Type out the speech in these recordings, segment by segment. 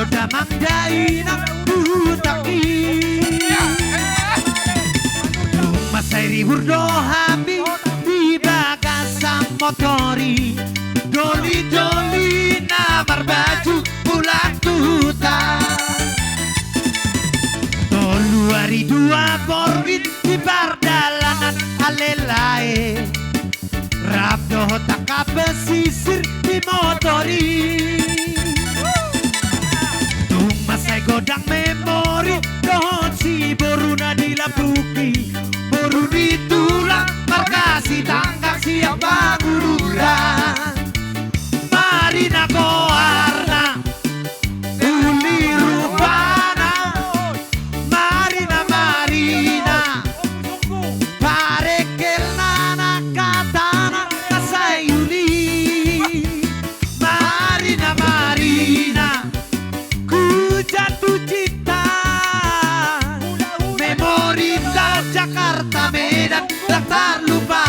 goda mangdai nang utaki Masairi burdo hambi di bagasan motori Doli-doli namar baju pulang tuta Tolu hari dua korbit di bardalanan alelae Rabdo tak pesisir di motori Tung masai godang memori Dohon si boruna dilapuki Boru ditulang markasi tangkap siap bangururan Marina Koarna Uli Rupana Marina Marina Parekel nana katana Kasayuli Marina Marina Ku jatuh cinta Memori da Jakarta Medan tak lupa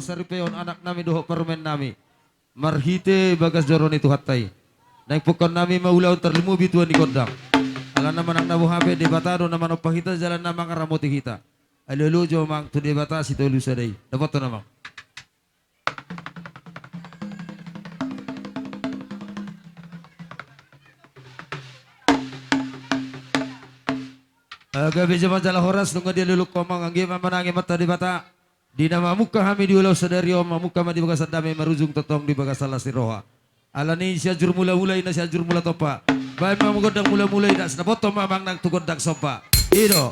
Saripeon anak nami doho permen nami marhite bagas joron itu hatai naik pokon nami maulau terlimu bituan di kodang ala nama nak nabu habe debatado nama nopahita jalan nama karamoti kita alulu jo mang tu debata situ lu sadai dapat tu nama gabe jaman jala horas nunggu dia luluk komang angge mamanange mata debata di nama muka kami diulau sadario muka madi bagas dame marujung tetong di bagas salah siroha alani siajur mula-mula ina siajur mula topa baik mau godang mula-mula ina senapoto mamang nang tu godak sopa ido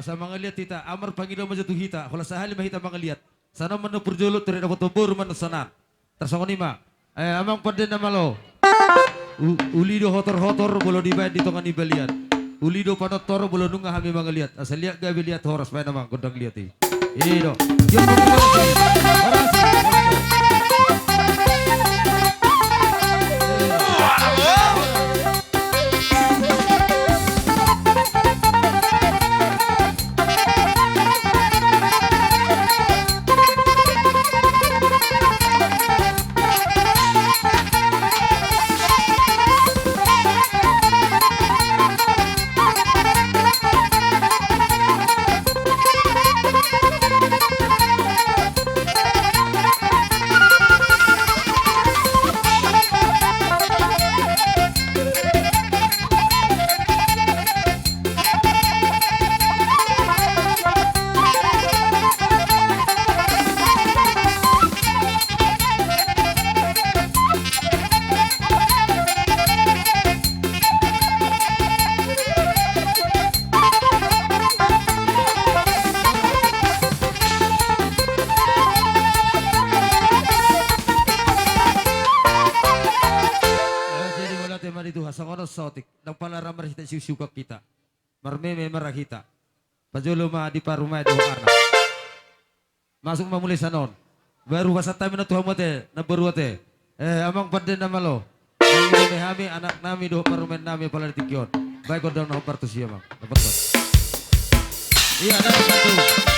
asa mangaliat kita amar pangilo majatuh hita kalau sahali mahita mangaliat sana manu perjulut dari dapat tobur manu sanan tersongonima amang pada nama lo ulido hotor-hotor bolo dibayar di tongan ibalian ulido panotor bolo nunga hami mangaliat asal lihat gabi lihat horas pada nama godang lihat ini do sotik nang palaramar kita siusiuka kita marmeme marah kita pajolo ma di parumai do arna masuk mamulai sanon baru wasata mina tuhan mate na beruate amang pada nama lo nang hami anak nami do parumai nami pala dikion baik kodang na partu siya mang dapat ko iya ada satu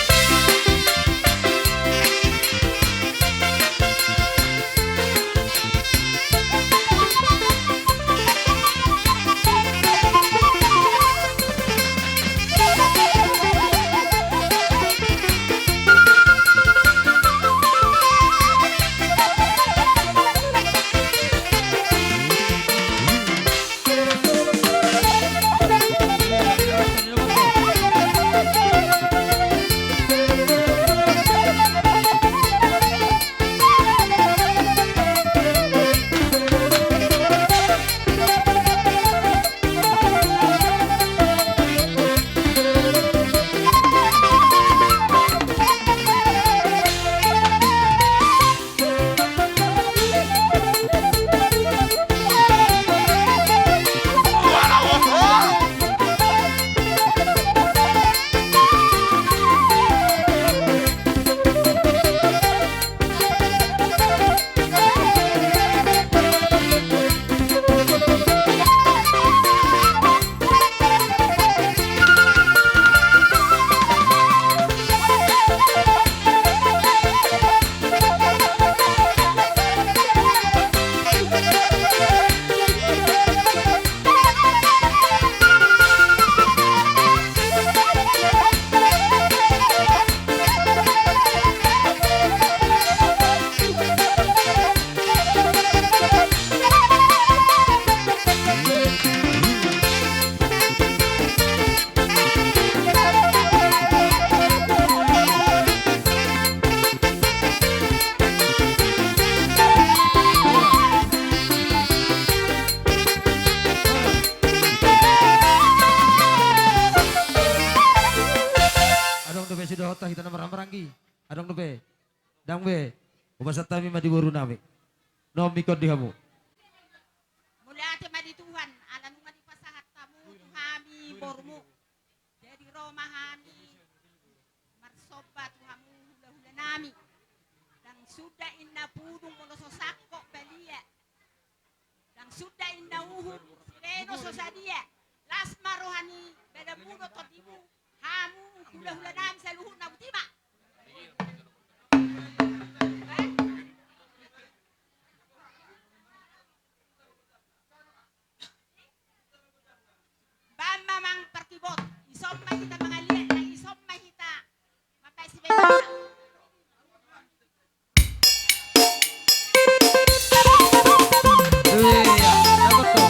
kita na marang-maranggi. Adong be. Dang be. Ubasa tami madiwuru nami. No mikod di hamu. Mula ate madi Tuhan, alam mo madi pasahat tamu tuhami bormu. Jadi romahami marsoba tuhamu hula-hula nami. Dan sudah inna pudung monoso sakko belia. Dan sudah inna uhur sireno sosadia. Las marohani beda mudo totimu. Hamu hula-hula nami saluhur na butima. Bamba mang pertibot, isom mahita mga liyan, na isom mahita mapesibeta. Iya, dapat to.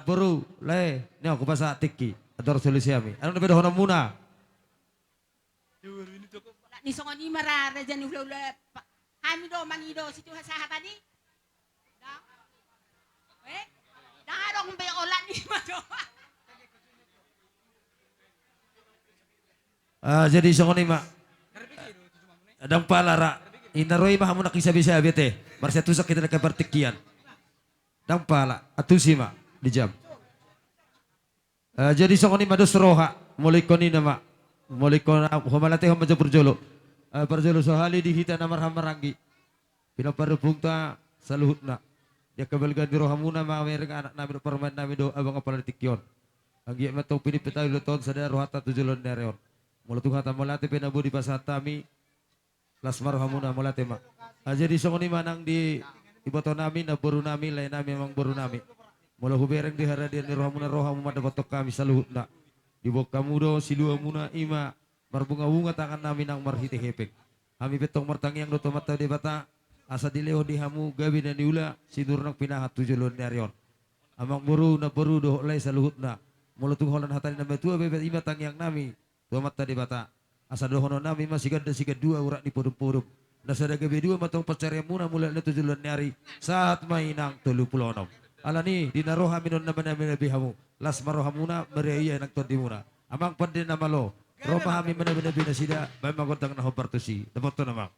buru le nyo ko basa tiki ador solusi ami anu na bedo hono muna Wala ni songo ni marare dyan ula-ula. Hamido, manido, situ hasahata ni. Da? Eh? Darong be ola ni mado. jadi songoni ma adang palara inaroi mah muna kisabi-sabi teh marsia tusak kita nak pertikian dang pala atusi ma di jam jadi songoni ma dos roha mulai koni nama mulai kona homalate hom majapur jolo perjolo sohali di hita namar hamarangi pina parupungta saluhutna ya kabel gandi roha muna ma mereng anak nabi permain nabi do abang apala tikion anggi matau pini petawi luton sadar rohata tujulon nereon mula Tuhan molate penabu di pasatami lasmar hamuna molate mak. Jadi songoni manang di iboto nami na boru nami lain nami memang boru nami. Mula hubereng di haradian ni rohamuna rohamu mada botok kami saluhutna. Di bok kamudo silua muna ima marbunga-bunga tangan nami nang marhite hepeng. Kami betong martangiang do tomata di bata asa dileo di hamu gabi dan diula sidur nang pinahat tujulon narion. Amang boru na boru do lay saluhutna. Mula Tuhan hatani na betua bebet ima tangiang nami. Dua mata di bata asa dohono nami masih gada siga dua urak di podum-podum nasa daga dua matong pacarya muna mulai na tujulan nyari saat mainang 36 alani dinaroha minon na manami nabihamu las maroha muna meriaya nang tondi muna amang pandin na malo roma hami manabinabi na sida bay magotang na hopartusi damoto namang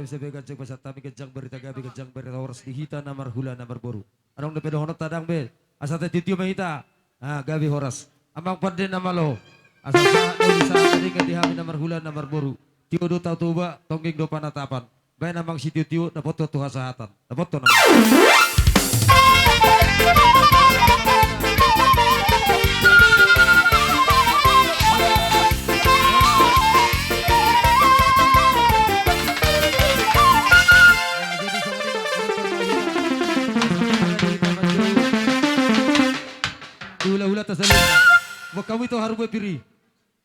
sebe gancang pasat tami gancang berita gabi gancang berita horas dihita namar hula namar boru. Anong lepedo honot tadang be. Asate titio mahita. Gabi horas. Amang panden namalo. Asa sa bisa ringan dihami namar hula namar boru. Tio do tau tuba tonggeng do panatapan. Bae namang si tio dapat to hasahatan. Dapat to namang. Hula-hula tasalina. Wag kami to haru piri.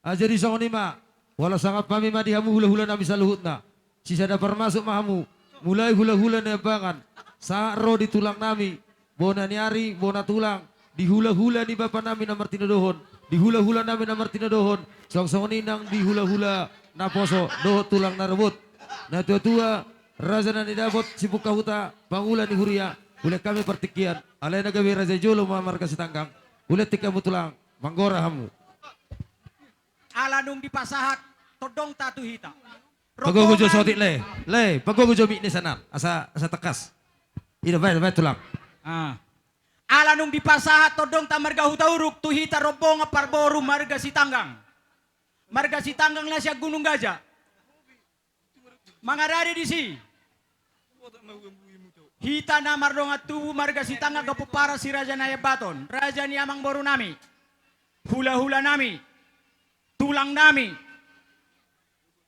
Jadi song ni ma. Wala sangat pami ma dihamu hula-hula nami saluhut na. Sisa dapat masuk mahamu. Mulai hula-hula na bangan. Sa ro di tulang nami. Bona niari, bona tulang. Di hula-hula ni bapa nami na Martina Dohon. Di hula-hula nami na Martina Dohon. Song-song ni nang di hula-hula na poso. Dohot tulang na rebut. Na tua-tua. Raja na nidabot si Bukahuta. Pangulan ni Huria. Ulit kami partikian. Alay na gabi Raja Jolo mamar kasi tanggang. Ulit ikamu tulang, manggora hamu. Ala nung dipasahat, todong tatu hita. Pagugujo sotik le, pagugujo mi ni sana, asa tekas. Ida bay tulang. Ala nung dipasahat, todong ta marga hutauruk, tuhita robonga parboru marga sitanggang. Marga sitanggang na siya Gunung Gajah. Mangarari di si. Hita na mardonga tubu marga sitanggang kapupara si Raja Nayabaton. Raja ni amang boru nami. Hula-hula nami. Tulang nami.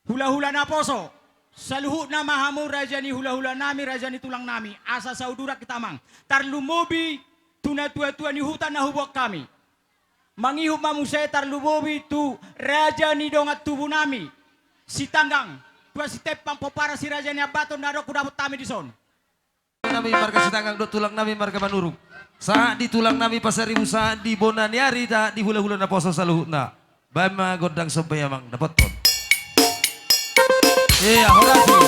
Hula-hula na poso. Saluhut na mahamu raja ni hula-hula nami, raja ni tulang nami. Asa saudura kita mang. Tarlumobi tuna tua-tua ni hutan na hubok kami. Mangihub mamusay tarlumobi tu raja ni dongat tubuh nami. Si tanggang. Tua si tepang popara si raja ni abaton na kudapot tami di son. Nami marga sitanggang do tulang nami marga manurung. Saat di tulang nami pasaribu saat di bonaniari da di hula-hula na poso saluhut na. Bama godang sampai amang dapat ton. Iya, horasi.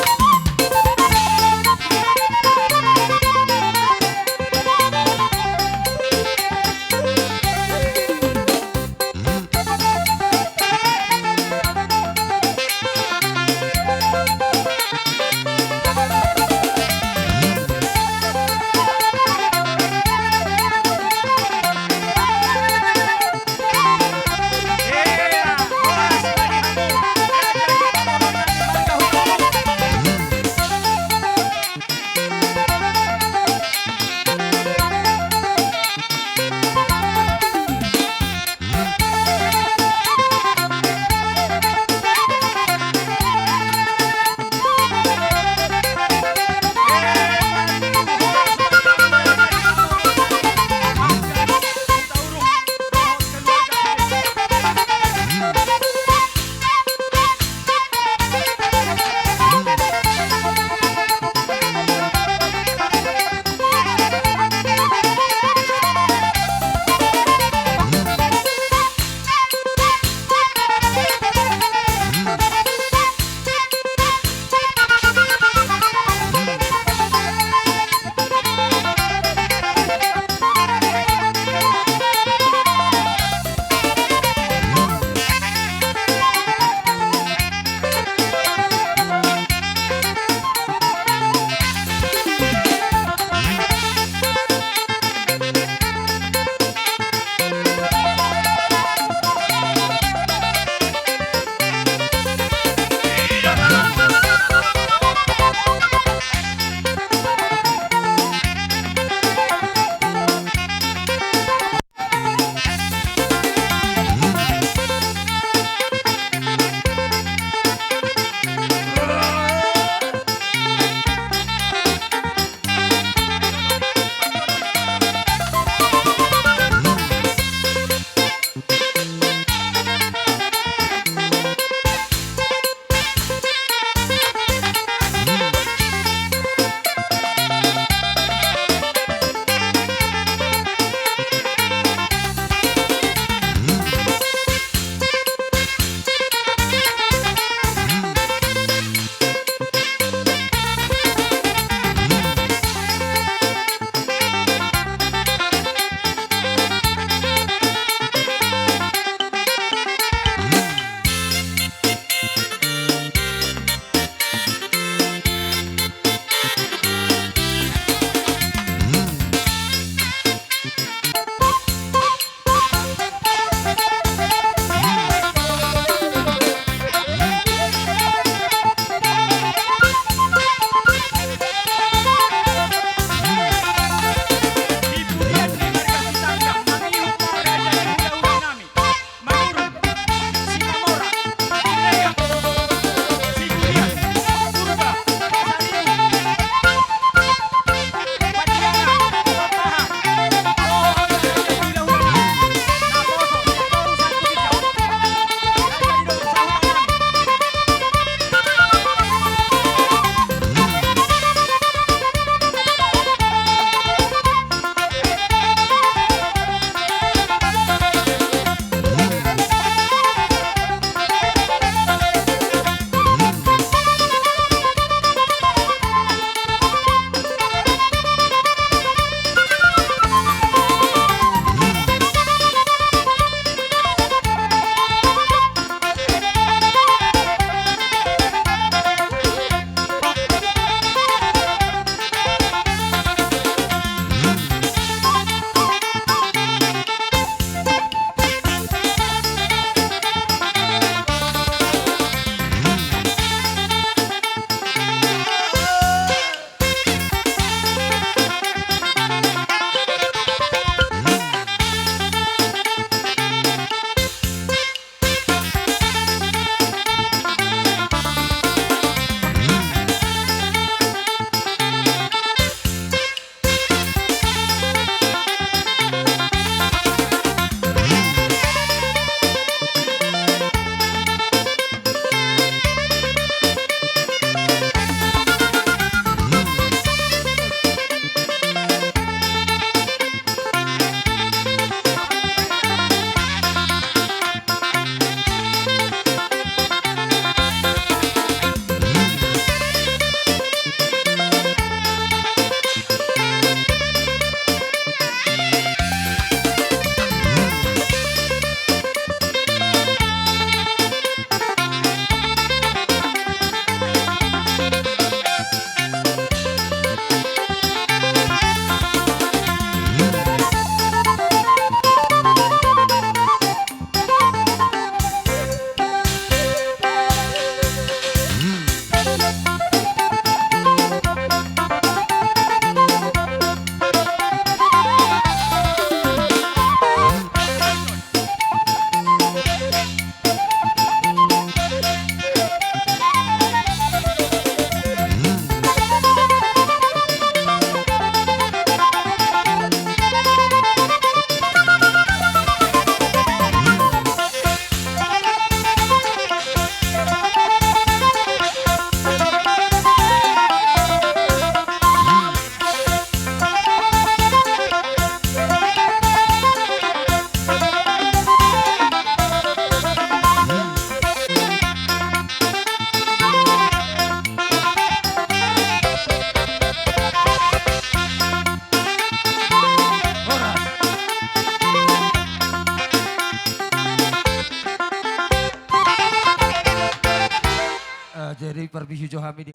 dari perbisu Johami di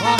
Wah,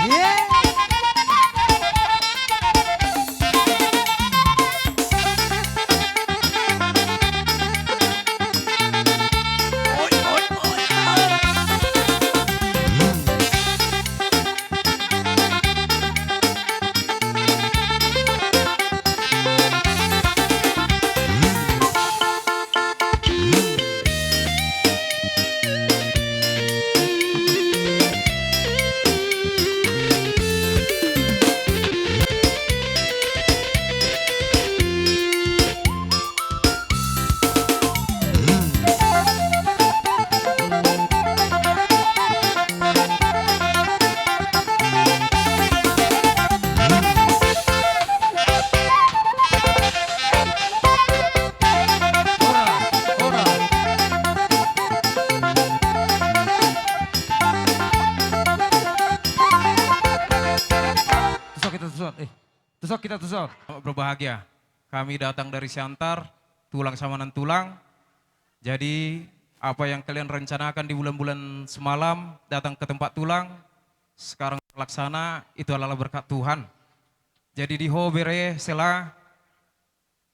yeah. Tusok kita tusok. Berbahagia. Kami datang dari Siantar, tulang samanan tulang. Jadi apa yang kalian rencanakan di bulan-bulan semalam datang ke tempat tulang, sekarang terlaksana, itu adalah berkat Tuhan. Jadi di bere sela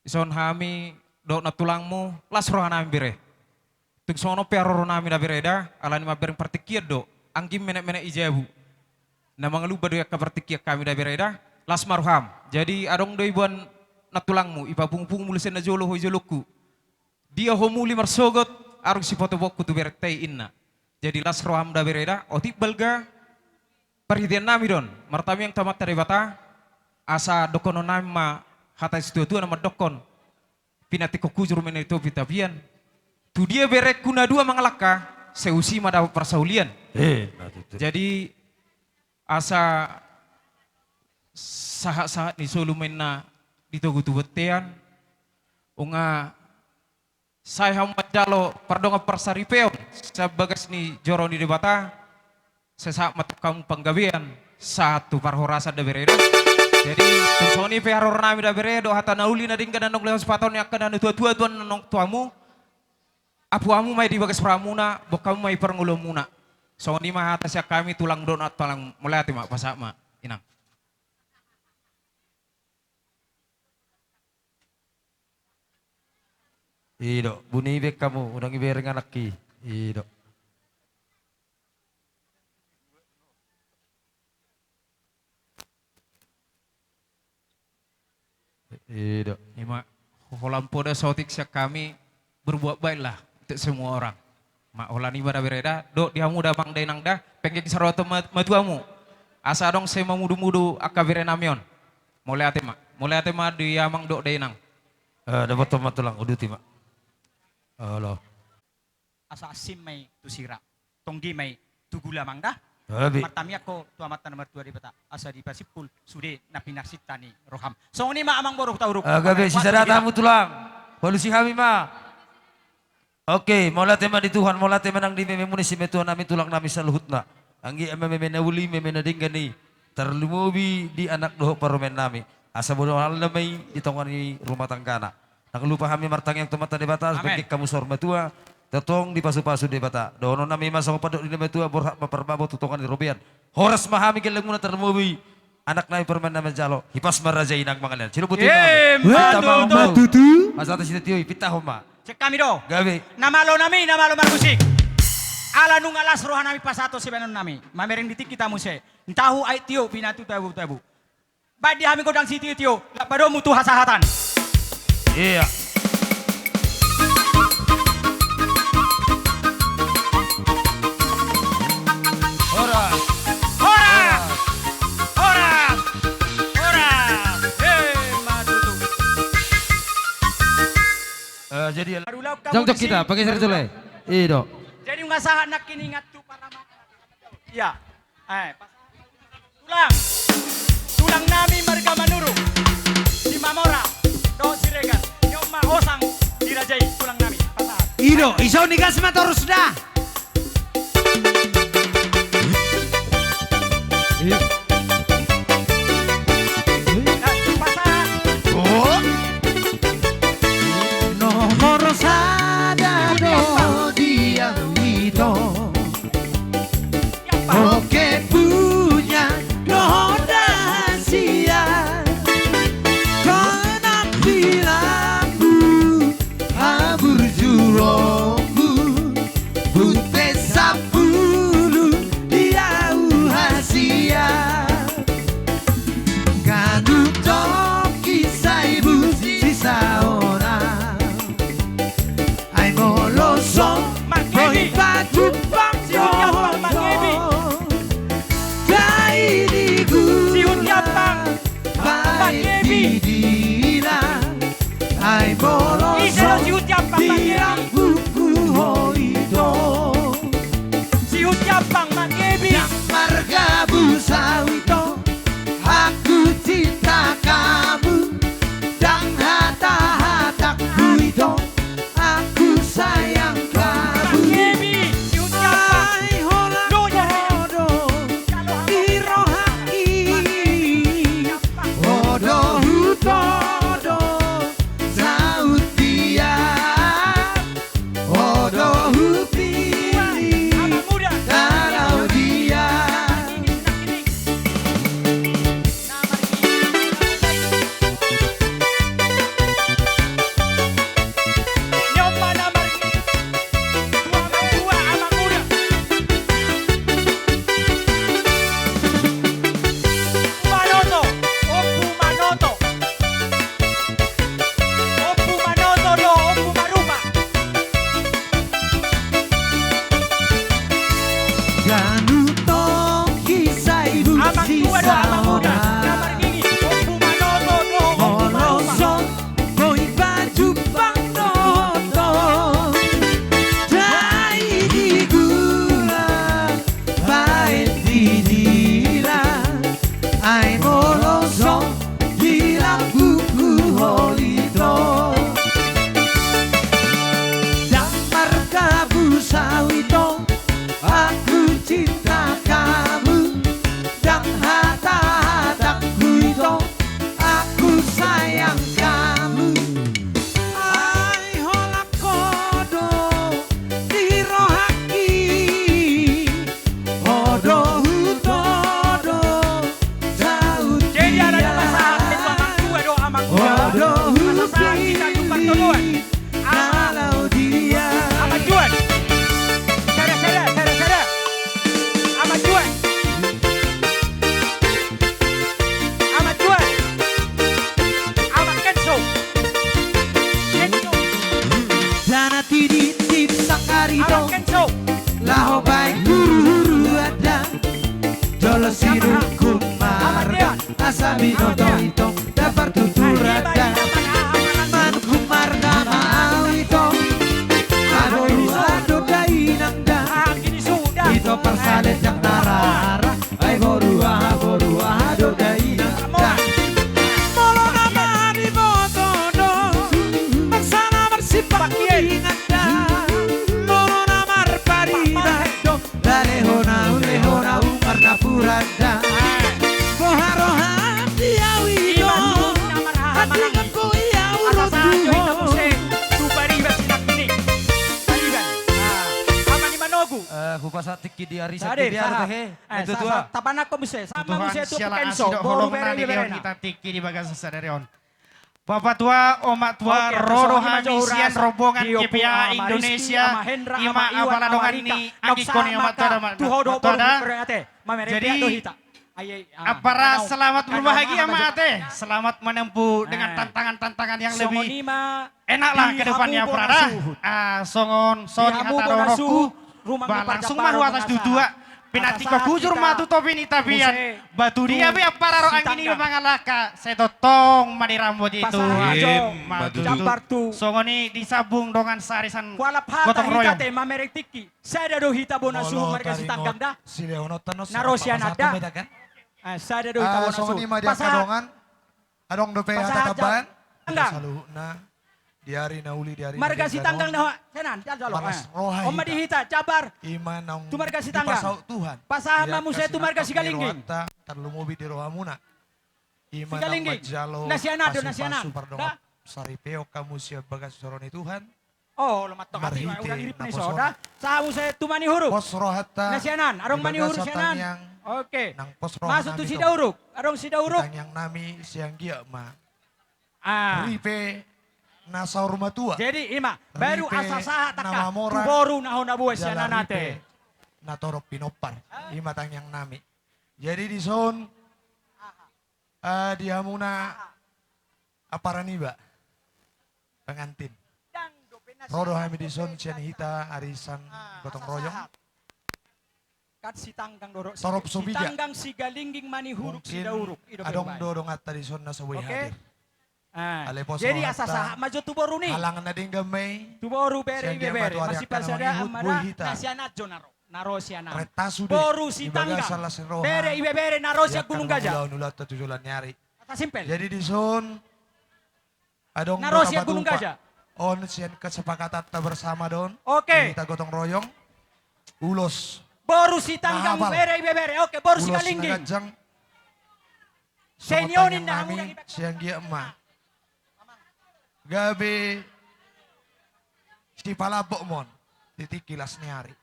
ison hami dok na tulangmu las rohana bere. Tung sono peroro nami da bereda alani ma bereng partikiat do anggim menek-menek ijabu. Na mangaluba do yak partikiat kami da bereda las marham. Jadi adong do ibuan na tulangmu ipapungpung mulisen na jolo hoi joloku. Dia homuli marsogot arung si foto bokku tu bertei inna. Jadi las roham da bereda otip balga perhitian nami don. Martami yang tamat dari bata asa dokono nami ma hata situ tu nama dokon. Pinati kokujur mena itu pitapian. Tu dia berek kuna dua mangalaka seusi mada persaulian. Jadi asa sahat-sahat ni solumena ditogu tu betean. Unga saya hamajalo pardonga persaripeon sebagai ni joron di debata sesak matu kamu penggawean satu parhorasa da bereda. Jadi tunsoni peharor nami da beredo hata nauli na dingka nanong lehos paton yak kana tua-tua tuan nanong tuamu. Apuamu may di bagas pramuna, bokamu may perngulom muna. So ni mah hata siya kami tulang don at tulang mulati mak pasama inang. Ido, bunibek kamu, udang ibereng anak ki. Ido. Iya. Ima, holampo da sotik siak kami berbuat baiklah untuk semua orang. Mak holani pada bereda, dok diamu dah bang denang dah, pengen sarota matuamu. Asa dong saya mudu-mudu akabire namion. Mulai ate mak dia mang dok denang. Dapat tomat tulang uduti mak. Halo. Asa asim may tusira. Tonggi may tugula mangda. Abi. Martami ako tuamatan nomor 2 di bata. Asa di pasipul sude na pinaksita ni Roham. So ni ma amang borok tauruk. Gabe sisa datamu tulang. Polusi kami ma. Oke, mola tema di Tuhan, mola tema nang di memunisi Tuhan nami tulang nami saluhutna. Anggi memena uli memena dinggani. Terlumubi di anak doh paromen nami. Asa bodoh hal namai di tongani rumah tanggana. Nang lupa kami martang yang temata di batas bagi kamu sorma tua. Tetong di pasu-pasu di bata. Dono nami masang padok di nama tua borhak maperbabo tutongan di robian. Horas mahami geleng muna terlumubi. Anak nami permen nama jalo. Hipas maraja inang mangalan. Sino butuh nama? Tutu. Asal sini tioi pitah homa. Cek kami do. Gabe. Namalo marmusik. Ala nung alas rohan nami pasato si benon nami. Mamereng ditik kita muse. Ntahu ay tiyo pinatu tabu. Badi kami kodang si tiyo. Lapado mutu hasahatan. Iya. Jadi jongkok kita pakai seri tule. Iya. Jadi ngasahan nak kini ngatu para mata. Iya. Tulang nami marga manuru. Di Mamora. Do siregan. Nyoma osang dirajai tulang nami. Pasal. Ido, iso nigas terus dah. Nomor sada do dia itu. Oke punya do rahasia. Kena bilambu abur jurombu bute sapulu dia uhasia. Kadu toki saibu sisa orang. Ay moloso boy patu pangyo. Kaini gu baik dira. Ay moloso dirang buku hoido. Yang marga busawito. Aku cinta kamu dan hata-hataku itu. Aku sayang kamu. Ay hola hodo irohaki. Hodo hutodo saut Kenso. Laho baik huru ada Jolo sidung kumara Asami noto itong Dapar tutur ada Man kumarga maawito Agoru ado kainang da Ito persalet yang narara Ay goru ado kainang da Molo nama di botodo Bersana bersifat ingat da Molo nama parida Lehona umarna purada Boharoha diawido Hatinganku iawro Hupasa tiki di ari Sade, sakti di ari teh. Itu tua. Tapanak ko muse. Sama Tuhan muse tu siala Kenso. asido Boru holong bere nani bere leon kita tiki di bagas sadarion. Bapak tua, omak tua, Oke, roro pesona hami Johura, sian rombongan Dio GPA Pua, ama Indonesia, Rizky, ama Hendra, ima ama Iwan, apaladongan ama Rika, ini, angkikoni Noksa, omak tua maka, tuhodo tua boru berate. Mamere Jadi, pia dohita. Ayai, Apara selamat berbahagia Kanau, mak ate, selamat menempuh dengan Eh. tantangan-tantangan yang lebih Songonima, enak lah ke depannya dihamu Prada. bonasuhut. Songon, soni Dihamu hataro bonasuhut, roku, rumah ba ngepada langsung paro mahu atas menasa. dudua. Pinati ko Atas kujur kita, matu topi ni tapian. muse, Batu dia tu, be para ro si angin ini tangga. mangalaka. Saya totong mani rambut itu. Pasar ajo, Matu jambar tu. Songoni disabung dengan sarisan Kuala pata gotong hita royong. te mamerek tiki. Saya do hita bonasuhut mereka si tanggang dah. Narosian ada. Saya do hita bonasuhut. Songoni mah dia kadongan, adong dope Pasar hataban, Tanggang. saluhna, diari nauli diari. Marga si tanggang dah. Senan, jalo. Manas roha Om di hita, jabar. Iman naung Tu marga si tanggang. dipasau Tuhan. Pasahan Dia mamu saya kasih tu marga si nakap galingging. nirwanta, terlumubi di rohamuna. Iman Si galingging. jalo, Nasiana do, nasiana. pardonga, saripeo kamu siap bagas soroni Tuhan. Oh, lemat tok hati. Marhite, Udah irip nih naposona. soda. Sahamu saya tu mani huruf. Pos rohata. Nasianan, arong mani huruf sianan. yang Oke. nang pos roh Masuk tu nami si tong. dauruk. Arong si dauruk. Tang yang nami siang gia ma. Ah. Ripe nasaur matua. Jadi ima baru Ripe asa saha taka nama tu morang, boru nahon nabuah sianan nate. Natoro pinopar. Ima tang yang nami. Jadi di son dihamuna aparaniba pengantin. Rodo hami di son cian hita arisan gotong royong. Kat si tanggang dorok. Torop Si subija. tanggang si galingging mani huruf si Mungkin dauruk. Ido adong bermain. dodong atta di son nasaway Oke. hadir. Ah. Ale pos Jadi rohata. asa saha maju tu boru nih. Halangan na ding gamay. Tu boru bere Siang dia bere. matu Masih ariakan pasada namang ihut, amara buih hita. nasianat jo naro. Naro sianan. Retasu de. Boru si Ibaga tanggang. salah senroha. Bere ibe bere naro sia Yakan gunung gajah. ulau-ulau tujulan nyari. Kata simpel. Jadi di son adong Naro do sia kapatupa. gunung gajah. On sian kesepakatan ta bersama don. Oke. Kita gotong royong. Ulos. Boru si tanggang Mahapal. bere ibe bere. Oke, boru si Ulos galingging. nagajang. Senyonin dah nami mudang ibe. siang gia emak. Gabe si palabok mon. Titik kilas nyari.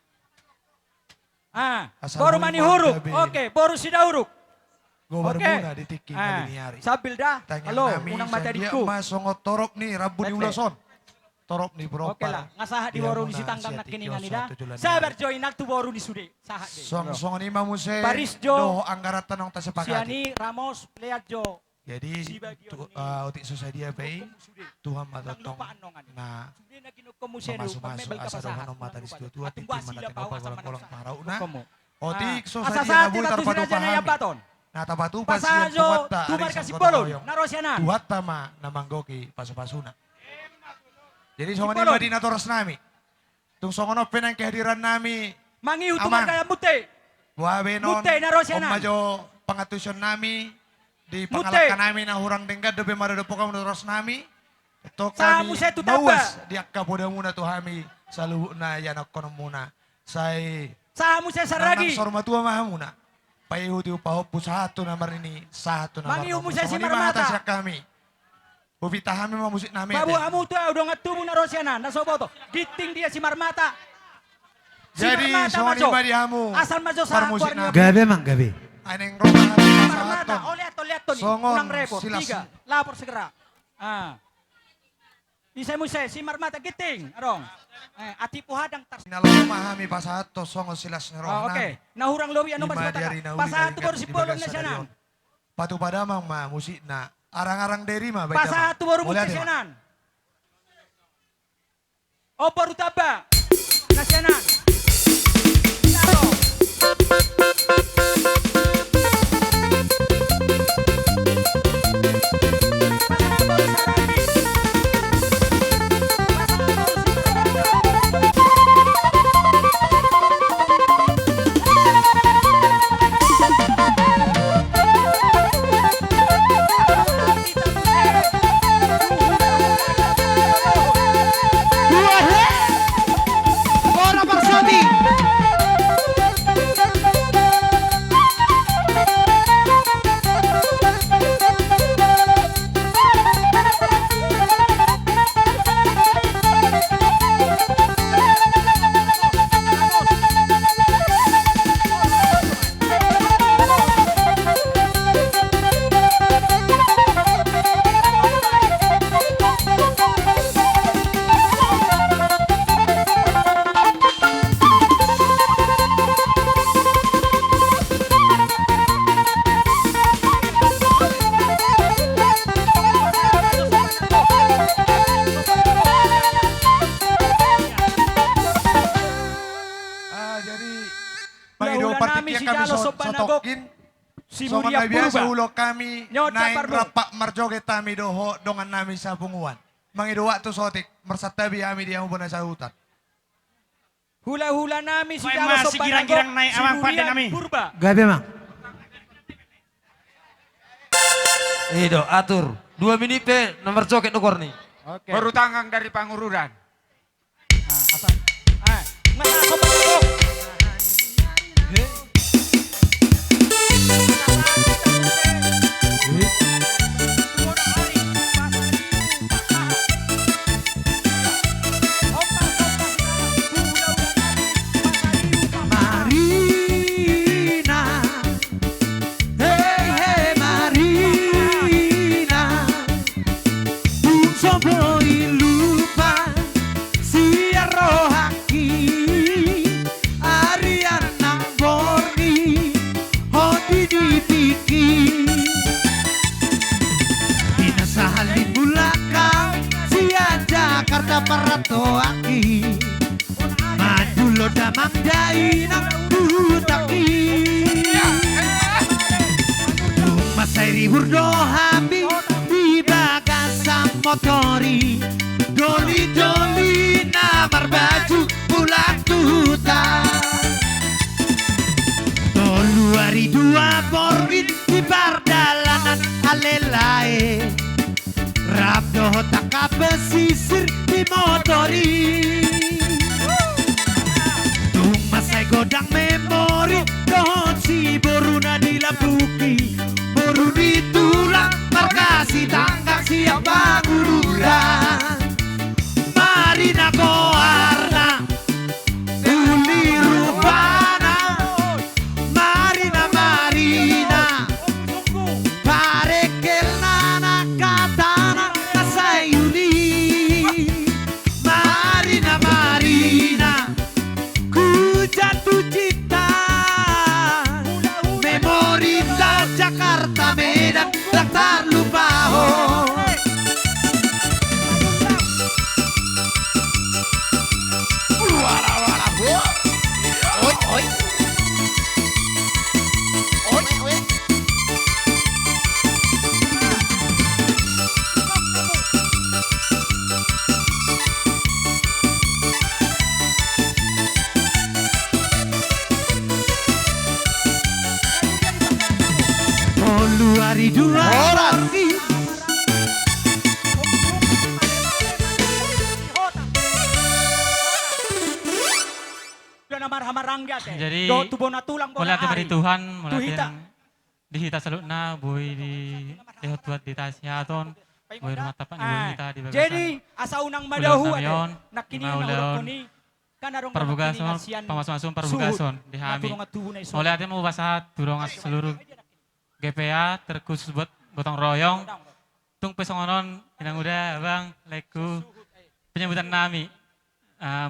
Ah, Asal boru mulai mani huruf. gabe. Oke, boru si dauruk. Gobar Oke. muna ditiki Ah, kali nyari. sabil dah. Tanya Halo, nami unang siang dia matadiku. emak songot torop nih rabu di Bete. uloson. Torop nih bro. Oke lah, ngasaha di boru di si tanggang nak kiningan ida. Sabar joinak tu boru di sude. Saha de. Song ni mamuse Baris Jo. do anggaran tanong tasepakati. Siani Ramos lihat jo. Jadi Si bagian ni. utik susah dia bay Tuhan matotong. lupaan nongan. Nah, Sude na ginuk ko musero. masuk-masuk asa do hanom mata di situ tua titim mata tengok kolang-kolang parau na. Otik susah Asa dia saat nabu kita tu tarpadu siraja na pahami. yabaton. Nah, tapatu pas Pasajo sian tuwata tu arisan markasi gotong polon. royong. Narosianan. Tuwata ma namanggoki pasu-pasuna. Jadi songon Polon. di toros nami. Tung songono penang kehadiran nami. Mangiu tu Amang. markaya mute. Wabe non. Mute na Rosianan. Majo pangatusan nami. Di Mute. pangalakan nami na hurang dengkat dobe marado pokam toros nami. Ito Sa kami musa tu taba. bawas di akka poda muna to hami saluhu na yanak kono muna. Say Samu saya nanang saragi. sorma tua maha muna. Paihuti upahop satu nomor ini satu nomor. Mangi umu saya si Songoni marmata. mata siya kami. Upita hami mamusik nami. Babu amu tu udah ngatumu na Rosianan. Na soboto. Giting dia si marmata. Si Jadi marmata songoni majo. madi hamu. Asal majo sa Parmusik kuarnya. nami. Gabe mang gabe. Aneng roma hami Marmata. sahaton. Oh lihat to nih. Songon, Unang report. silas. 3. Lapor segera. Ah. Isay mo si marmata giting. Arong. Ati puhadang tar. Sinalama hami pasato songo silas ni roh Oke. Nahurang lobi ano Lima mas diari bataka. nauli Pasahat tu dari baru si di polon bagas na siya sadarion. Patu padamang ma musik na arang-arang deri ma baita. Pasahat tu baru Mulai buti ade, Ma. siyanan. O baru taba. Na siyanan. Untuk Gin, si so Mulia mga biasa Purba. ulo kami Nyot sa naing parlo. rapak marjoget kami doho dongan nami sa punguan. Mangiduwa to sotik, marsatabi kami di mo na sa hutan. Hula-hula nami si May Dalo masih Sobanagok, girang-girang naik si amang pada Mulia nami. Purba. Gabi mang. Ido, atur. 2 menit nomor joget nukor nih. Oke. Baru tanggang dari pangururan. Asal. Mata Sobanagok. Marina, hey hey Marina, un soplo lupa si arrohaki, Ariana Borni, hoti dipiki, inasahalin bulakang siya Jakarta paratoaki. Madulo damang dainang butaki Masay riburdo hambi di bagasan motori Doli-doli namar baju pulang tuta Tolu hari 2 porbit di bardalanan alelae Rabdo taka pesisir di motori Masay godang memori dohon si boruna dilapuki boru ditulang markasi tanggang siap bangururan Marina Goarna Uli Rupana Marina Marina Parekel nana katana Masayuni Marina Marina jatuh cinta memori da Jakarta Medan tak terlupa hari 2 hari Jadi, tulang mulai dari Tuhan, mulai Tuhita. di hita salutna, boy di lehot buat di tasyaton, boy rumah tapak ni boy kita di bagasan. Jadi asa unang madahu Ulang namion, nakini mau na leon, ulok ni kanarong Perbugason, pamasmasun perbugason di hami. Mulai ada mau bahasa turong seluruh GPA terkhusus buat gotong royong. Tung pesongonon inang udah bang leku penyambutan nami.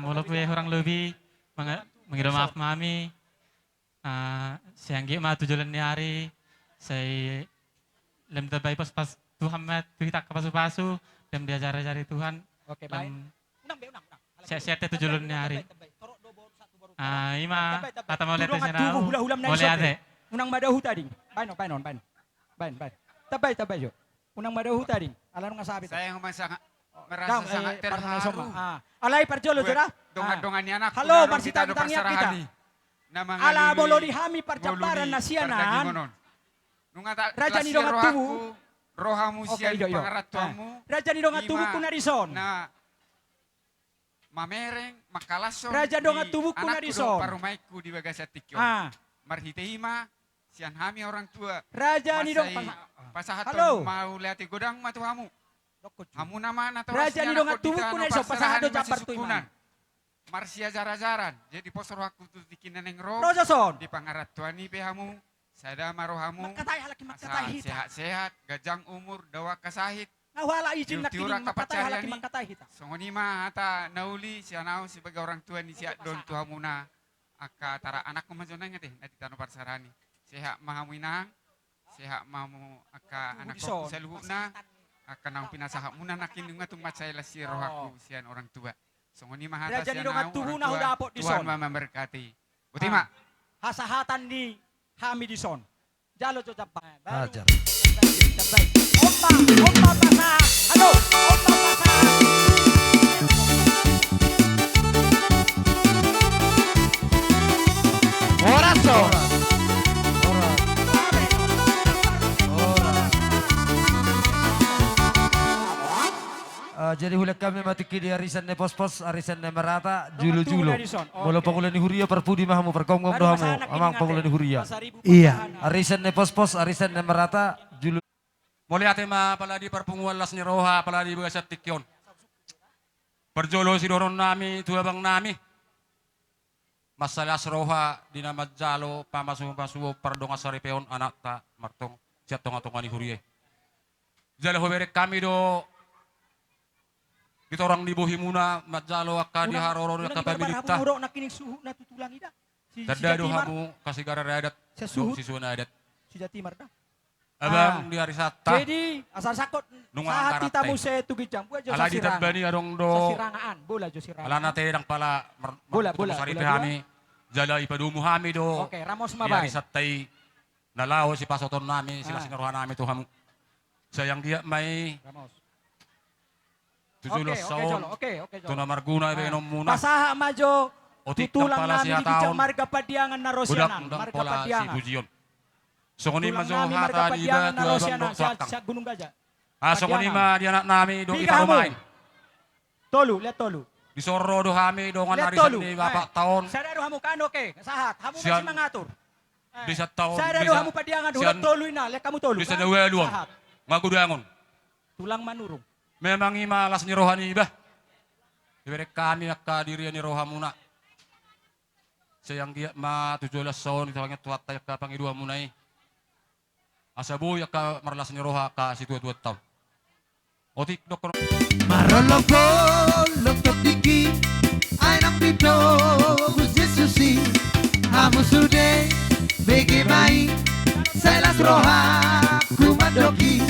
Mula punya orang lebih mengirim maaf mami. Siang gima tujuan ni hari saya lem terbaik pas Tuhan met kita ke pasu-pasu dan diajar-ajari Tuhan. Oke, baik. Saya tujuan ni hari. Ima kata mau lihat senau. Hula-hulam na Boleh ada. Unang madahu tadi. Painon. Bain. Tabay yo. Unang madahu tadi. Alam nga sabi. Saya yang merasa sangat terharu. Alay parjolo jera. Dongan-dongan ni anak. Halo parsitang-tang kita. Ala bolo di hami parcaparan na siyanan. Raja ni dongat tubu. Rohamu siyan pangaratuamu. Raja ni dongat tubu kuna rison. Na mamereng makalason. Raja dongat tubu kuna rison. Parumaiku di bagasatikyo. Marhitehima sian hami orang tua. Raja ni dong pasahaton mau lihat godang matu hamu. Hamu nama na Raja ni dong tubu kuna rison pasahaton japar tuiman. Marsia jara-jaran. Jadi posor waktu tu dikinan yang roh. Rojason. Di pangaratuan ni pehamu. Sada marohamu. Makatay halaki makatay hita. Sehat-sehat, gajang umur, dawa kasahit. Nawala izin na Tiura kining makatay halaki kapacarian ni. makatay hita. Songoni mah hata nauli si anau sebagai orang tua ni siak don tuhamuna. Aka tara anak kumajonang teh nanti tano parsarani. Sehat mahamu inang. Sehat mahamu aka anak ko saluhuna. Aka nang pinasahak muna nakin ngatung macay lasi rohaku sian orang tua. Songoni mah hata Raja ni sian dongat anau tubu orang na tua. hudapot di Tuhan son. mah memberkati. Buti mak. Hasahatan ni Hamidison. Jalo to Jabang. Ajar. Opa pasahat. Halo, opa pasahat. Oraso. Jadi hulek kami matiki di arisan ne pos-pos, arisan ne merata, julu-julu. Mula pangulan ni huria perpudi mahamu, perkom-kom dohamu, amang pangulan ni huria. Iya. Arisan ne pos-pos, arisan ne merata, julu. Mulai ate ma pala di perpunguan las ni roha pala di bagasat tikyon. Perjolo si doron nami tuabang nami. Masalas roha di nama jalo pamasumo pardonga saripeon anak ta martong siat tonga ni hurie. Jalo hoberek kami do kita orang di Bohimuna majalo akka di haroro ka pamilita. Urok na kining suhu na tutulang ida. Tanda do hamu kasih gara adat. Sa Si suuna adat. Si Jatimar dah. Abang di hari Sabta. Jadi asal sakot Nung saat angkarat kita tay. muse tugijang buat jo Ala sa di sirangan. tagbani arong Sa do. sirangaan, bola jo sirangan. Ala nate dang pala Bola, sari bola pehami. Jala ipadumu hami do. Oke, Ramos Di mabay. hari Sabtay nalao si pasoton nami sila Ah. sinaruhan nami to hamu. Sayang dia may Ramos. tujulos saon. Jolo. Oke, To Jolo. na marguna ibenom muna. Pasaha majo Otik tutulang dang pala nami siya di kijang taon. marga padiangan na Budak Rosyanan. dang Marga pala si padiangan. Bujion. So kunin Tulang mazo nami marga hata di padiangan ba na tuabang Rosyanan. do sakang. Sa Gunung Gajah. So kunin ma di anak nami do Biga iparumain. Tolu, lihat tolu. Di sorro do hami do ngan Lihat arisan tolu. ni bapak taon. Saya ada hamu kano ke, sahat. Hamu Sian- masih mengatur. Di sa taon. Saya ada hamu padiangan sian- hulat tolu ina, lihat kamu tolu. Bisa kan? daweluan. Sahat. Magudangon. Tulang manurung. Memang imalas ni rohani ba? Iberek kami nakadirian ni roha muna. Sayang dia ma 17 tahun itu hanya tuat tayak ka pangidua munay. Asabu ya ka marlas ni roha ka si tua tahun. Otik dok Maroloko, loko tiki, ay nang pito, Jesusi, hamu sude, begi mai, selas roha, kumandoki,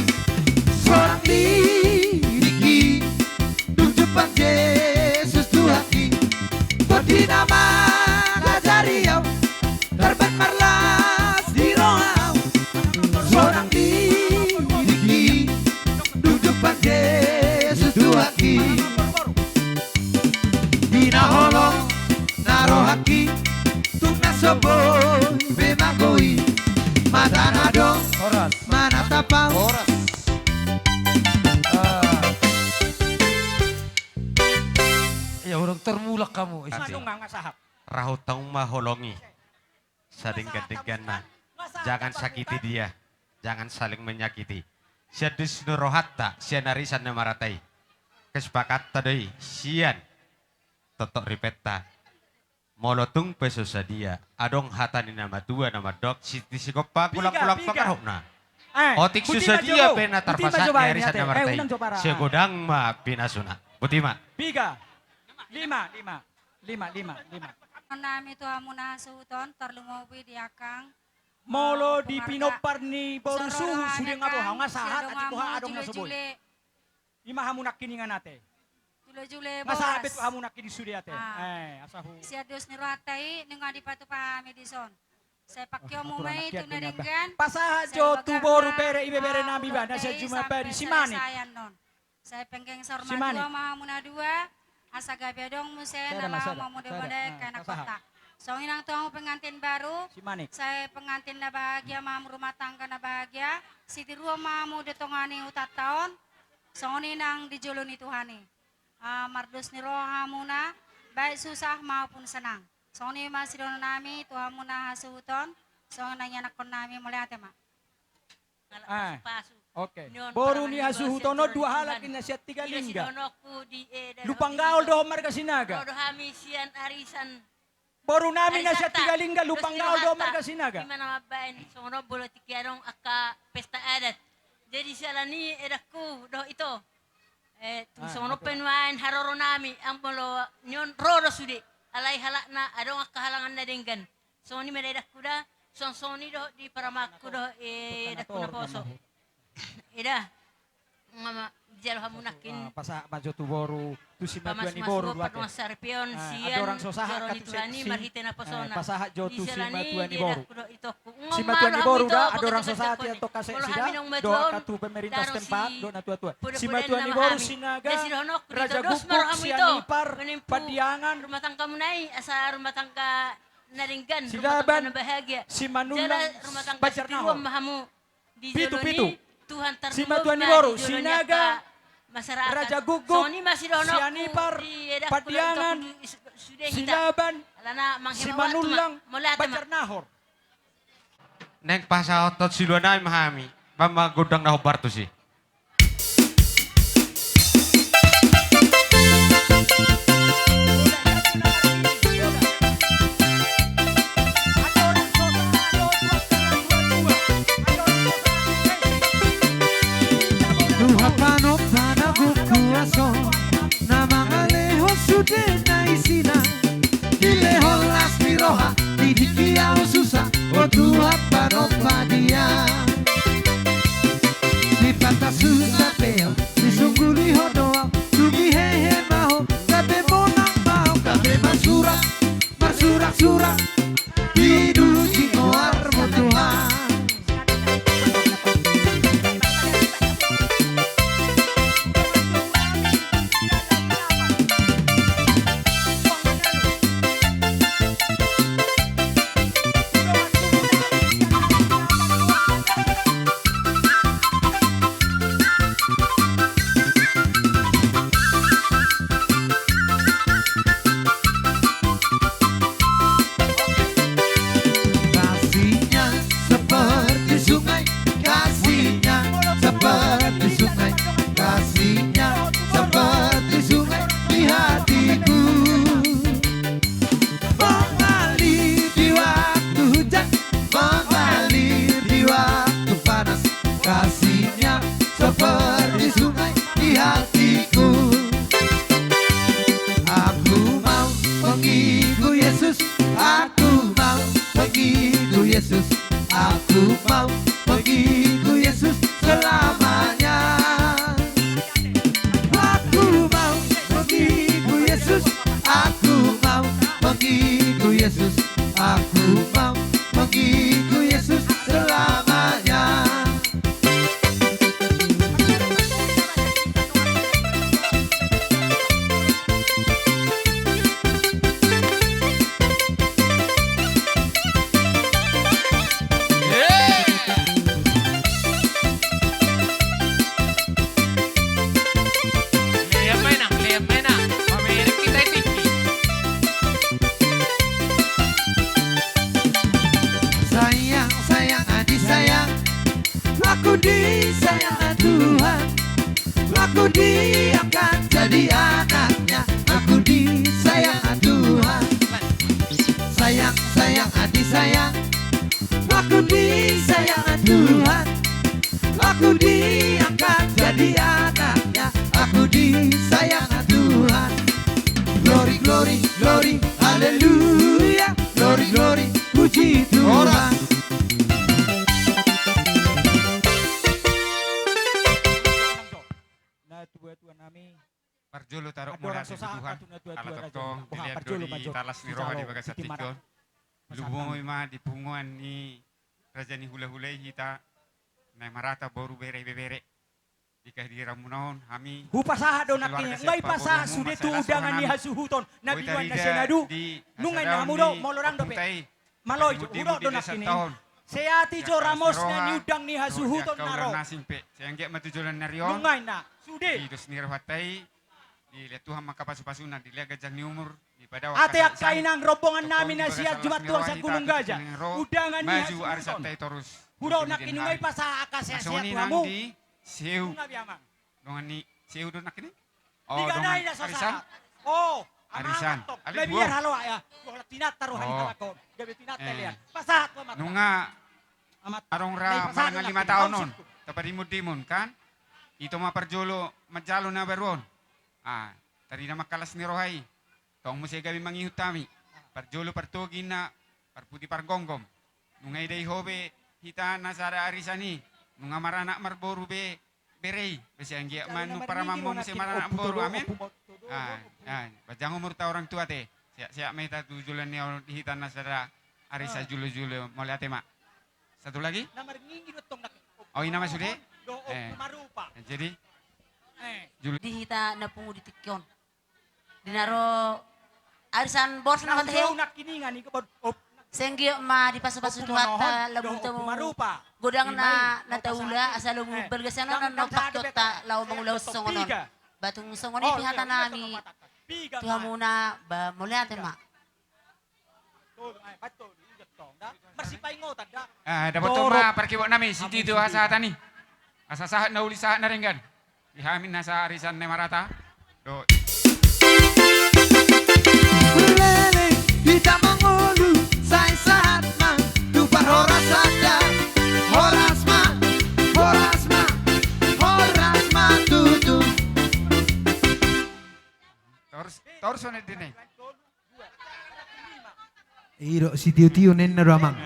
seorang diriki, tujupan Yesus Tuhaki, bodi nama gajariau, terban marlas di rohau, seorang diriki, tujupan Yesus Tuhaki, Dinaholo, narohaki, tung nasoboy, bemagoi, matanado, Oras. manatapang, Oras. Ya orang termulak kamu. Manung nga sahat. Rahutang maholongi. Sa dinggan-dinggan na. Jangan sakiti dia. Jangan saling menyakiti. Siya disnurohatta, siya narisan na maratay. Kespakat taday, siyan. Totok ripeta. Molotung peso sa dia. Adong hata ni nama dua nama dok. Siti sikopa kulang-kulang Piga. pakarok na. Buti Otik susah mah dia Joko. pena Buti tarpasa mah cobain ni arisan ya, na teh. maratay. Unang coba. Siya godang ma pinasuna. Butima. Piga. Lima. Nami tu amuna suton terlumobi di akang. Molo di pinopar ni boru suhu sudah ngabo nga sahat at ikuha adong nasoboy. Ima hamu nak kiningan nate. Jule Nga sahat betu hamu nak kini sudah ate. Asahu. Sia dos ni ratai nunga di patu pa medison. Saya pakyo mo may Aturan tu rakyat naringgan. Pasaha jo tu boru bere ibe bere nami ba na sa juma beri simani. Saya penggeng Si sorma Manik. dua mahamuna dua. Asa gabiadong muse Saya ada nama masalah. mau Saya ada. muda kena Pasaha. kota. So inang tuang pengantin baru. Si Manik. Saya pengantin na bahagia, mam rumah tangga na bahagia. Si tiruo mamu detongani utat tahun. Songoni nang dijuluni Tuhani. Mardus ni roha muna, baik susah maupun senang. Songoni masih dono nami, Tuhan muna hasuton. Songoni nanya nakon nami mulai ate ma. Oke. Boru ni hasuhu tono dua halakin na siya tiga lingga. Lupang gaol doho marga sinaga. Hamisian arisan. Boru namin na siya tiga lingga, lupang gaol doho marga sinaga. Mana mabain, sono bolo tikiarong aka pesta adat. Jadi sila ni edaku doh ito. Sono penwain haroro nami ang bolo nyon roro sudi. Alay halak na adong akahalangan na dinggan. So ni meredak kuda, soni doh di paramak kuda edak kuna poso. Ida. Ngama jalo hamunakin Pasa majo tu boru tu si pamas matuan ni boru masgo patong sarpion sian ada orang sosaha joro kat ni Tuhani marhite na pasona pasaha jo tu si matuan ni boru ito si matuan ni boru da ada orang sosaha yang to kase sida doa katu pemerintah setempat do na tua-tua si matuan ni boru sinaga raja guguk si anipar padiangan rumah tangga munai asa rumah tangga naringgan rumah Silaban, tangga na bahagia si Manulang, jala rumah tangga Bajar setiwa Nahor. mahamu di Pitu, jolo pitu. ni Tuhan Si terlumba Matuan ni di Boru, jolo ni Sinaga, aka masyarakat Raja Guguk, Soni masih dono si Anipar, Padiangan, Silaban, si Manulang, Bajar Nahor. Neng pasa otot silunay mahami. Mama gudang na hobar to si. Tuhan panok tanah bukuaso nama ngaleho sude na isina dileho las miroha didikiau susah o Tuhan panok padia di patah susah peo di sungguli hodoa tubi hehe maho kabe monang maho kabe masurak masurak hidup di koarmu Tuhan. Kasihnya seperti sungai, kasihnya seperti sungai, kasihnya seperti sungai di hatiku. Mengalir di waktu hujan, mengalir di waktu panas, kasihnya seperti sungai di hatiku. Aku mau mengikut Yesus, aku mau mengikut Yesus, aku mau mengikut Yesus selamanya. Aku mau mengikut Yesus, aku mau mengikut Yesus, aku mau mengikut Yesus selamanya. Liam menang. Pemilik kita tinggi. Sayang, sayang, adik sayang, aku disayang Tuhan, aku diangkat jadi anaknya, aku disayang Tuhan. Sayang, sayang, adik sayang, aku disayang Tuhan, aku diangkat jadi anaknya, aku disayang Tuhan. Glory, glory, glory, haleluya, glory, glory, puji Tuhan. Na tua-tua nami Parjolo taruh ada muda orang di sosaha Tuhan. katu na tua-tua Alat raja. tong Wah, dilihat parjolo, di parjolo. talas ni roha di bagas Titi satikon. Marat. Luboy ma di punguan ni raja ni hula-hulay hita na marata boru bere-bere. Di kehadiran munaon kami Hu pasaha do Keluarga nakini, siapa, ngai pasaha bodohmu, sude tu masalah udangan ni sohanan. hasuhuton na Boy diwan na tariga senadu. di Nungai asadaw na mudo ni molorang dope. Papuntay. Maloy Pagimudi udo di do desa nakini. taon. Seati jo Di atas ramos roha, na ni udang ni hasuhuton kaulan naro. nasing pe. Sayangge matujulan na riyon. Nungai na sude. Di dos nirhatay. Di lihat Tuhan makapasupasunan. Di lihat gajang ni umur. Di pada Ate ak kainang rombongan namin na siya Jumat tuang sa Gunung Gajah. Udangan ni Maju hasuhuton. arsatay torus. Huro nakini ngai pasaha ka siya Masoni siya nang tuamu. di siu. Nungai biamang. Dongan ni siu do nakini. Tiga dongan nai na arisan. sosaha. Oh, Arisan. Arisan. Ali Gabi buo. biar halo ya. Wala tinat taruhan Oh. halakon. Gabi tinat Eh. kalian. Pasahat ko mata. Nunga Amat. arong Nay, ra pasahat mga na 5 nakini. taon Bangsit nun. ko. Taparimod-dimon kan. Ito maparjolo majalo na beron. Tadi na makalas ni Rohay. Tong mo siya gabi mangihutami. Parjolo partugin na parputi pargonggom. Nungay day hobe hita na sa arisani. Nunga marana marboru be berei besi anggi manu para mambo musim mana amboru amin. Bajang umur ta orang tua teh. Siap meta tujulan ni orang dihitan nasara arisa julu mau lihat mak. Satu lagi? Oh ini nama sudah? Jadi Juli Dihita na pungu di tikyon. Dinaro arisan bors na mathe. Senggi ma di pasu-pasu tuata lagu temu. Godang na taula asal mu bergesana na noktak ta lau mangulau songonon. Batung songoni pihata nami. Tuhamuna ba mulia tema. dapat toma perkiwak nami siti tu asa tani. Asa sahat na uli sahat na ringgan. Dihamin nasa arisan nemarata. Do Berlele kita mengulu saya saat mang tubar horas ada horas ma tutu. Torsonet dini. Iro si tiu nen ramang.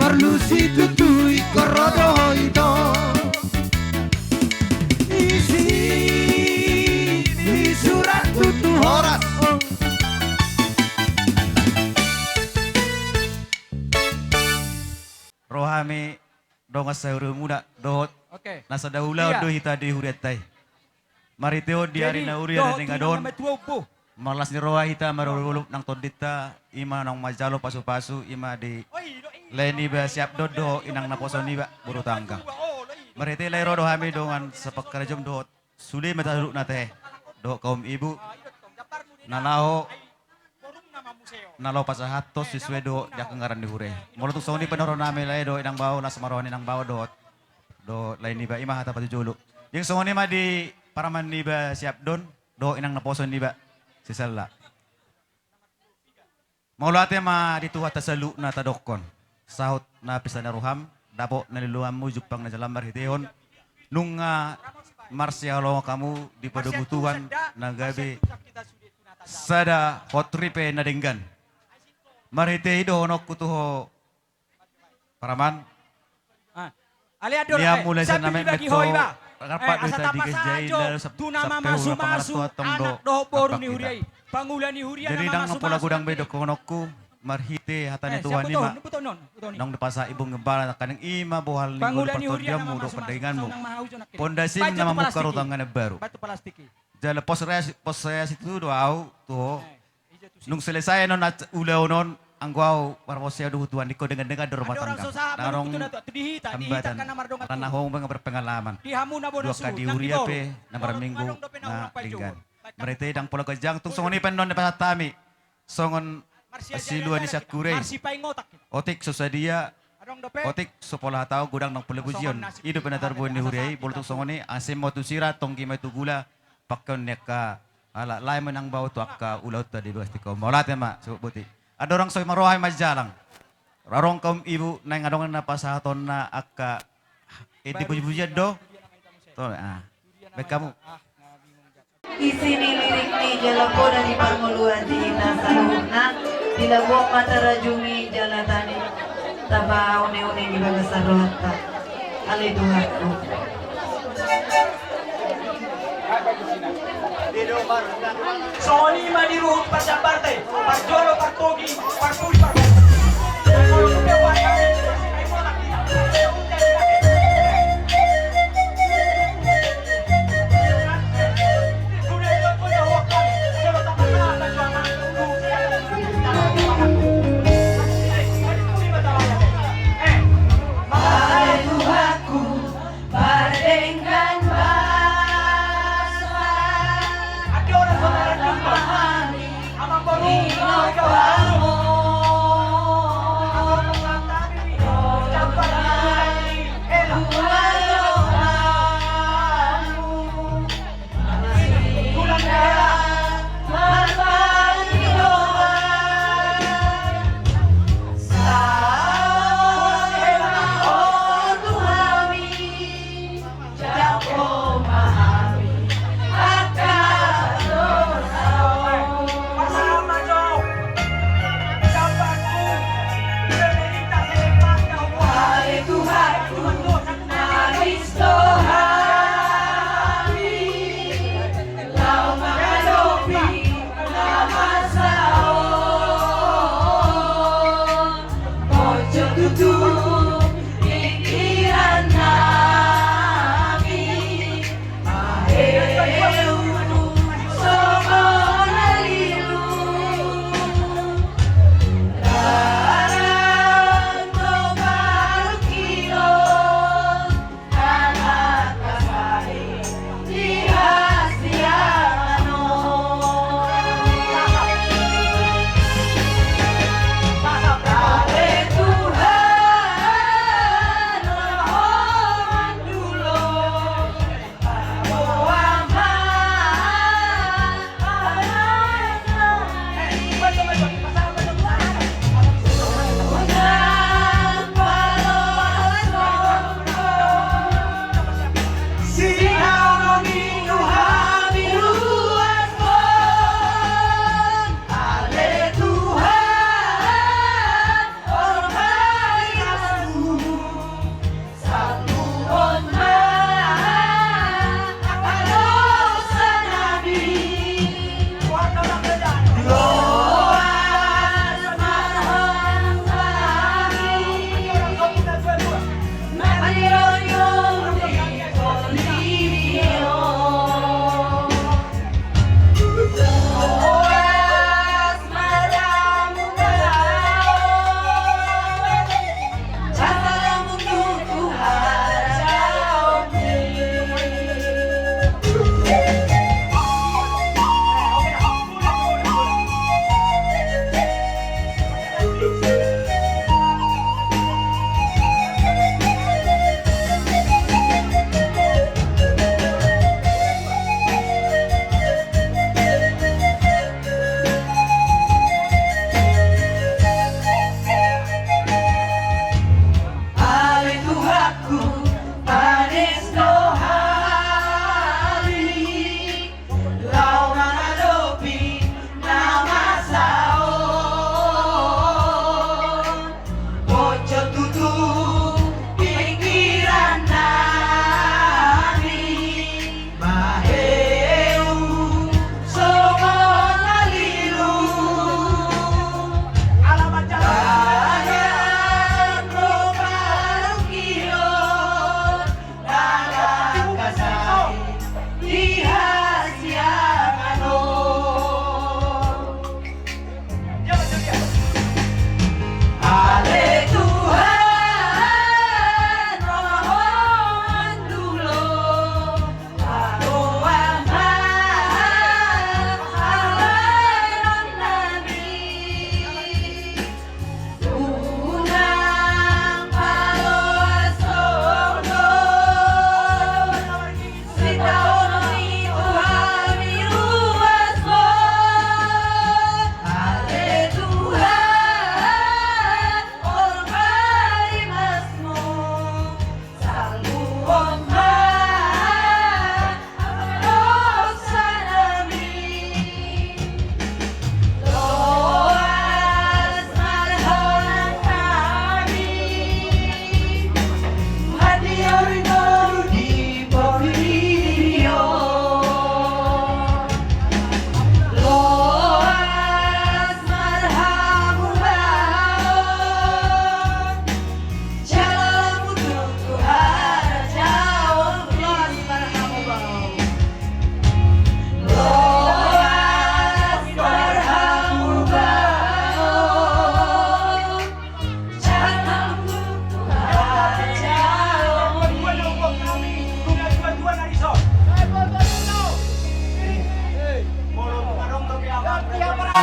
Perlu si tutui korodo itu isi surat tutu horas rohami dongas sayur muda dohot nasa daula do hita di huriatai mari teo di hari na uria dan ngadon malas ni roha hita marululup nang todita ima nang majalo pasu-pasu ima di leni ba siap dodo inang naposoni ba buru tanggang. Merete lero do hami dongan sepekerjum do sudi metaluk nate do kaum ibu nalaho nalo pasahatos siswe do jakengaran di hure. Mulu tu soni penoro nami lai do inang bau las marohani nang bau do leni ba ima hata pati julu. Yang soni ma di paraman ni ba siap don do inang naposoni ba sisala. Maulate ma dituha tasalu na tadokon. Sahut na pisana ruham dapo naliluam mu jupang na jalambar hitehon nunga marsialo kamu di padubutuhan na gabi sada hotripe na denggan marite ido honok kutuho paraman dia mulai sa namin metro karpat bisa dikesjai dal sabtu anak doh boru ni huriai pangulan ni huriai jadi dang pola gudang bedo konokku marhite hatane tuhan ima nang depasa ibu ngebala kanang ima bohal ni gol pertodiamu do pendainganmu pondasi nama muka rutangan baru jala pos reas itu do au tuh nung selesai non ulau non angguau parposia do tuan niko dengan rumah tangga narong hambatan tanah hong berpengalaman dua kali huria pe nomor minggu na linggan mereka dang pola kejang tung songoni penon depasa tami songon asiluan ni sakure otik susadia otik sepolah tahu gudang nang pelebujion hidup penatar buan ni huriai bolutuk songoni asim motu sira tongki metu gula pakon neka ala lai menang bau tu akka ulau tadi basti kau molat ya mak sebut buti ada orang soy marohai majalang rarong kaum ibu nang adongan na pasahaton na akka edi puji-pujian do to kamu isi ni lirik ni jalapona di parmoluan di nasaluhna dilabuang mata rajungi jalatani taba une-une di bagasarota aleduhaku Soni madiruhut pasaparte parjolo partogi parpuri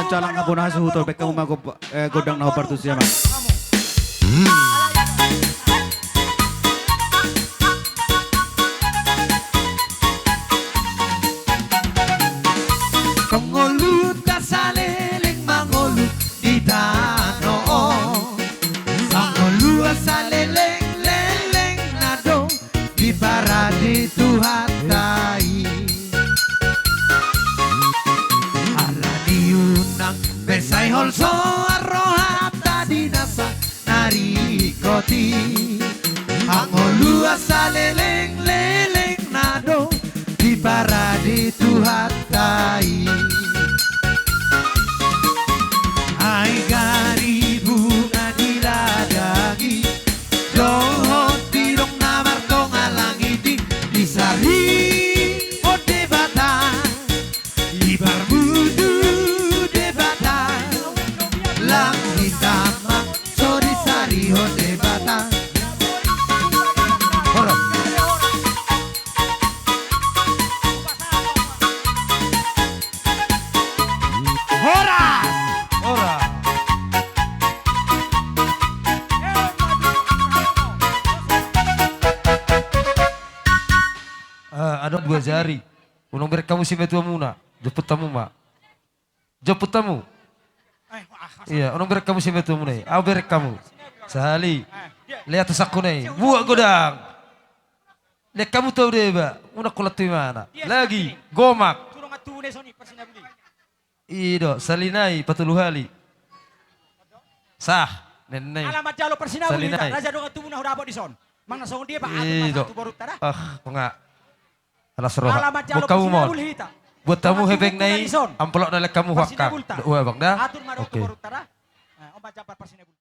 Calang nga po na suhuto, bek kamu mago godang na partus ya, Mas. Pengolut kasaleling mangolut di danau. Sangolu asaleleng leleng nado di parade Tuhan tai. Ala diunang besai holso arrohat tadi nasa narikoti. Angolu asaleleng leleng nado di parade Tuhan tai. Ai gari bunga diladagi Johon tirong namar tong alangiti Disari ode bata Ibar budu de bata Lang hitama so disari ode bata Ada dua jari. Unang berek kamu si betua muna. Jemput tamu mak. Jemput tamu. Iya, unang berek kamu si betua muna. Aku berek kamu. Sehali. Lihat atas aku nih. Buat godang. Lihat kamu tahu deh, Mbak. Udah kulat di mana? Lagi. Gomak. Ido, salinai patuluhali. Sah. Nenei. Alamat jalo persinabu kita. Raja dong atu munah dapat di son. Mang nasong dia Pak atu baru tada. Enggak. Alas roha. Buat kamu mau. Buat tamu hebeng nai. Amplok dalek kamu wakka. Dua bang dah. Atur marotu baru tada. Obat Japar persinabul.